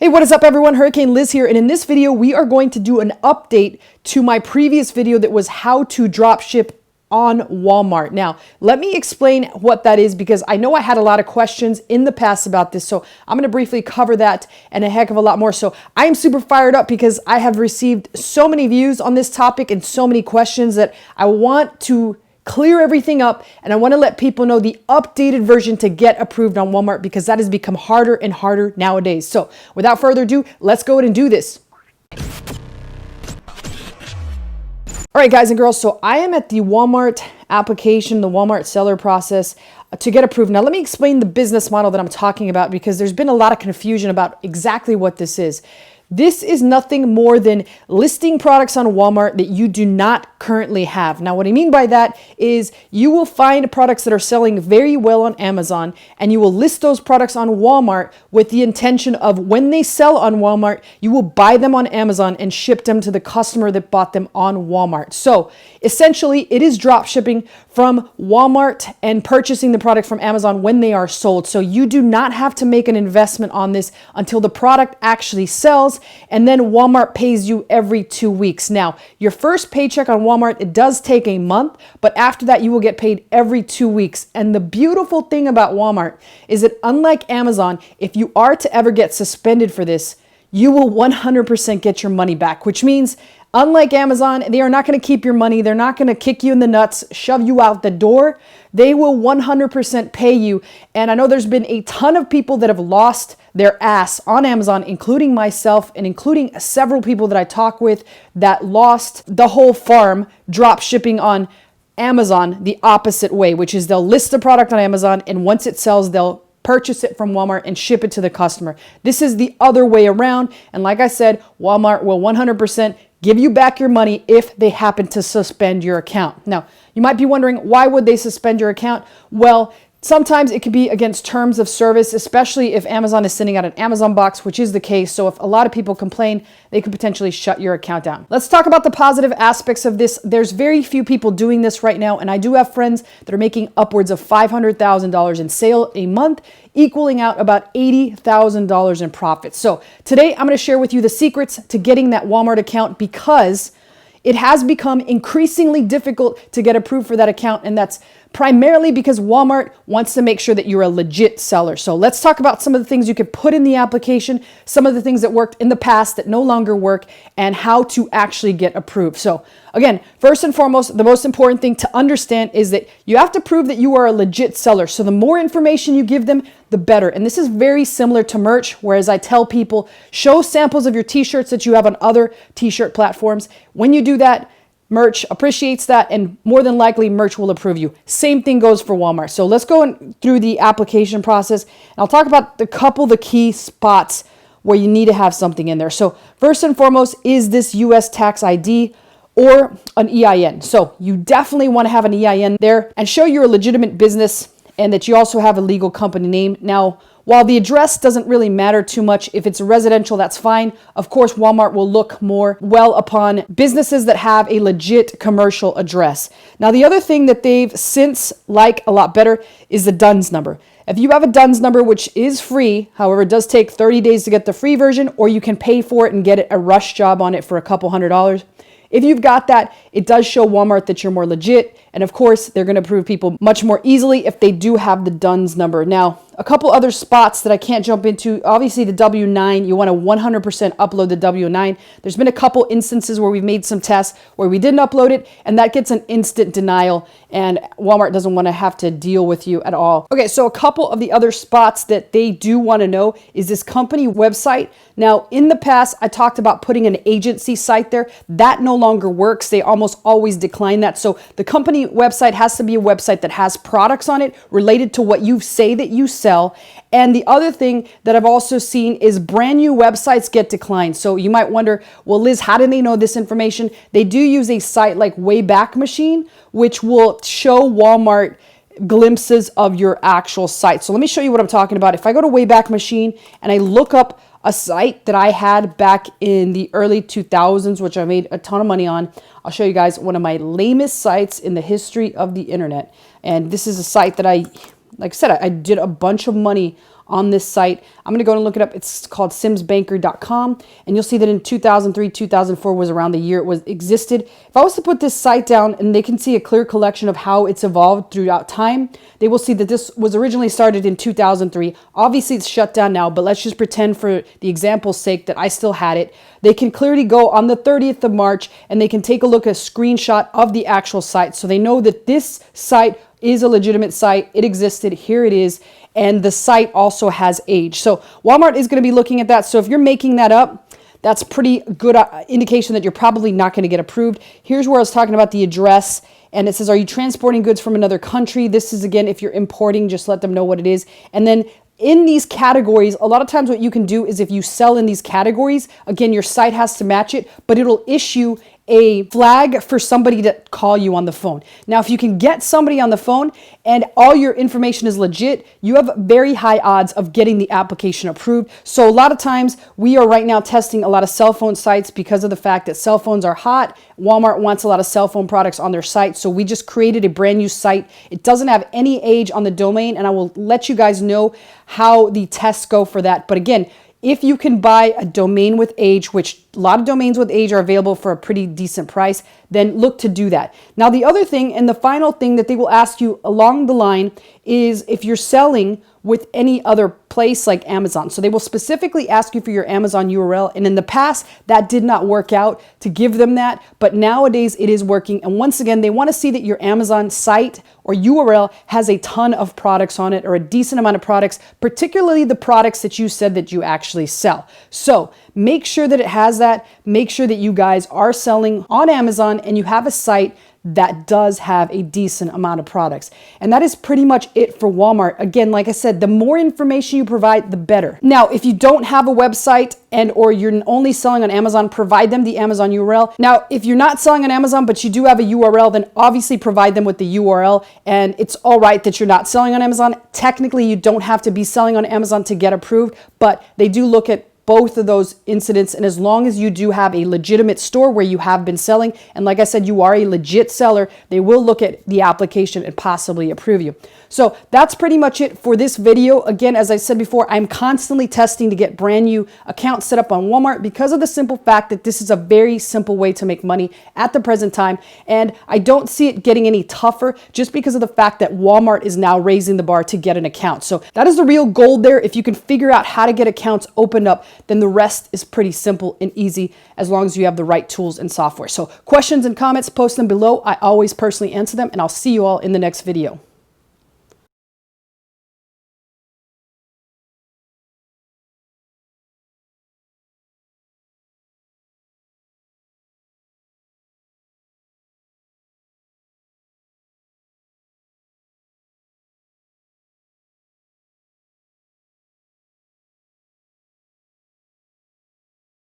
Hey, what is up everyone? Hurricane Liz here, and in this video we are going to do an update to my previous video that was how to drop ship on Walmart. Now, let me explain what that is because I know I had a lot of questions in the past about this, so I'm going to briefly cover that and a heck of a lot more. So I am super fired up because I have received so many views on this topic and so many questions that I want to clear everything up, and I want to let people know the updated version to get approved on Walmart because that has become harder and harder nowadays. So without further ado, let's go ahead and do this. All right, guys and girls, so I am at the Walmart application, the Walmart seller process to get approved. Now, let me explain the business model that I'm talking about because there's been a lot of confusion about exactly what this is. This is nothing more than listing products on Walmart that you do not currently have. Now, what I mean by that is you will find products that are selling very well on Amazon, and you will list those products on Walmart with the intention of when they sell on Walmart, you will buy them on Amazon and ship them to the customer that bought them on Walmart. So essentially, it is drop shipping from Walmart and purchasing the product from Amazon when they are sold. So you do not have to make an investment on this until the product actually sells, and then Walmart pays you every 2 weeks. Now, your first paycheck on Walmart, it does take a month, but after that, you will get paid every 2 weeks. And the beautiful thing about Walmart is that unlike Amazon, if you are to ever get suspended for this, you will 100% get your money back, which means unlike Amazon, they are not going to keep your money. They're not going to kick you in the nuts, shove you out the door. They will 100% pay you. And I know there's been a ton of people that have lost their ass on Amazon, including myself and including several people that I talk with that lost the whole farm drop shipping on Amazon the opposite way, which is they'll list the product on Amazon, and once it sells, they'll purchase it from Walmart and ship it to the customer. This is the other way around. And like I said, Walmart will 100% give you back your money if they happen to suspend your account. Now, you might be wondering, why would they suspend your account? Well, sometimes it could be against terms of service, especially if Amazon is sending out an Amazon box, which is the case. So if a lot of people complain, they could potentially shut your account down. Let's talk about the positive aspects of this. There's very few people doing this right now, and I do have friends that are making upwards of $500,000 in sale a month, equaling out about $80,000 in profit. So today I'm going to share with you the secrets to getting that Walmart account because it has become increasingly difficult to get approved for that account, and that's primarily because Walmart wants to make sure that you're a legit seller. So let's talk about some of the things you could put in the application, some of the things that worked in the past that no longer work, and how to actually get approved. So again, first and foremost, the most important thing to understand is that you have to prove that you are a legit seller. So the more information you give them, the better. And this is very similar to merch, whereas I tell people, show samples of your t-shirts that you have on other t-shirt platforms. When you do that, merch appreciates that, and more than likely merch will approve you. Same thing goes for Walmart. So let's go through the application process, and I'll talk about the key spots where you need to have something in there. So first and foremost is this US tax ID or an EIN. So you definitely want to have an EIN there and show you're a legitimate business and that you also have a legal company name. Now, while the address doesn't really matter too much, if it's residential, that's fine. Of course, Walmart will look more well upon businesses that have a legit commercial address. Now, the other thing that they've since liked a lot better is the DUNS number. If you have a DUNS number, which is free, however, it does take 30 days to get the free version, or you can pay for it and get a rush job on it for a couple $100s. If you've got that, it does show Walmart that you're more legit. And of course, they're going to approve people much more easily if they do have the DUNS number. Now, a couple other spots that I can't jump into. Obviously, the W-9, you want to 100% upload the W-9. There's been a couple instances where we've made some tests where we didn't upload it, and that gets an instant denial, and Walmart doesn't want to have to deal with you at all. Okay, so a couple of the other spots that they do want to know is this company website. Now, in the past, I talked about putting an agency site there. That no longer works. They almost always decline that. So the company website has to be a website that has products on it related to what you say that you sell. And the other thing that I've also seen is brand new websites get declined. So you might wonder, well, Liz, how do they know this information? They do use a site like Wayback Machine, which will show Walmart glimpses of your actual site. So let me show you what I'm talking about. If I go to Wayback Machine and I look up a site that I had back in the early 2000s, which I made a ton of money on, I'll show you guys one of my lamest sites in the history of the internet. And this is a site that like I said, I did a bunch of money on this site. I'm going to go and look it up. It's called simsbanker.com, and you'll see that in 2003, 2004 was around the year it existed. If I was to put this site down and they can see a clear collection of how it's evolved throughout time, they will see that this was originally started in 2003. Obviously, it's shut down now, but let's just pretend for the example's sake that I still had it. They can clearly go on the 30th of March and they can take a look at a screenshot of the actual site. So they know that this site is a legitimate site. It existed. Here it is. And the site also has age. So Walmart is going to be looking at that. So if you're making that up, that's pretty good indication that you're probably not going to get approved. Here's where I was talking about the address. And it says, are you transporting goods from another country? This is, again, if you're importing, just let them know what it is. And then in these categories, a lot of times what you can do is if you sell in these categories, again, your site has to match it, but it'll issue a flag for somebody to call you on the phone. Now, if you can get somebody on the phone and all your information is legit, you have very high odds of getting the application approved. So a lot of times we are right now testing a lot of cell phone sites because of the fact that cell phones are hot. Walmart wants a lot of cell phone products on their site. So we just created a brand new site. It doesn't have any age on the domain, and I will let you guys know how the tests go for that. But again, if you can buy a domain with age, which a lot of domains with age are available for a pretty decent price, then look to do that. Now, the other thing and the final thing that they will ask you along the line is if you're selling with any other place like Amazon. So they will specifically ask you for your Amazon URL. And in the past, that did not work out to give them that. But nowadays it is working. And once again, they want to see that your Amazon site or URL has a ton of products on it or a decent amount of products, particularly the products that you said that you actually sell. So make sure that it has that. Make sure that you guys are selling on Amazon and you have a site that does have a decent amount of products. And that is pretty much it for Walmart. Again, like I said, the more information you provide, the better. Now, if you don't have a website or you're only selling on Amazon, provide them the Amazon URL. Now, if you're not selling on Amazon, but you do have a URL, then obviously provide them with the URL. And it's all right that you're not selling on Amazon. Technically, you don't have to be selling on Amazon to get approved, but they do look at both of those incidents. And as long as you do have a legitimate store where you have been selling, and like I said, you are a legit seller, they will look at the application and possibly approve you. So that's pretty much it for this video. Again, as I said before, I'm constantly testing to get brand new accounts set up on Walmart because of the simple fact that this is a very simple way to make money at the present time. And I don't see it getting any tougher just because of the fact that Walmart is now raising the bar to get an account. So that is the real goal there. If you can figure out how to get accounts opened up, then the rest is pretty simple and easy as long as you have the right tools and software. So questions and comments, post them below. I always personally answer them, and I'll see you all in the next video.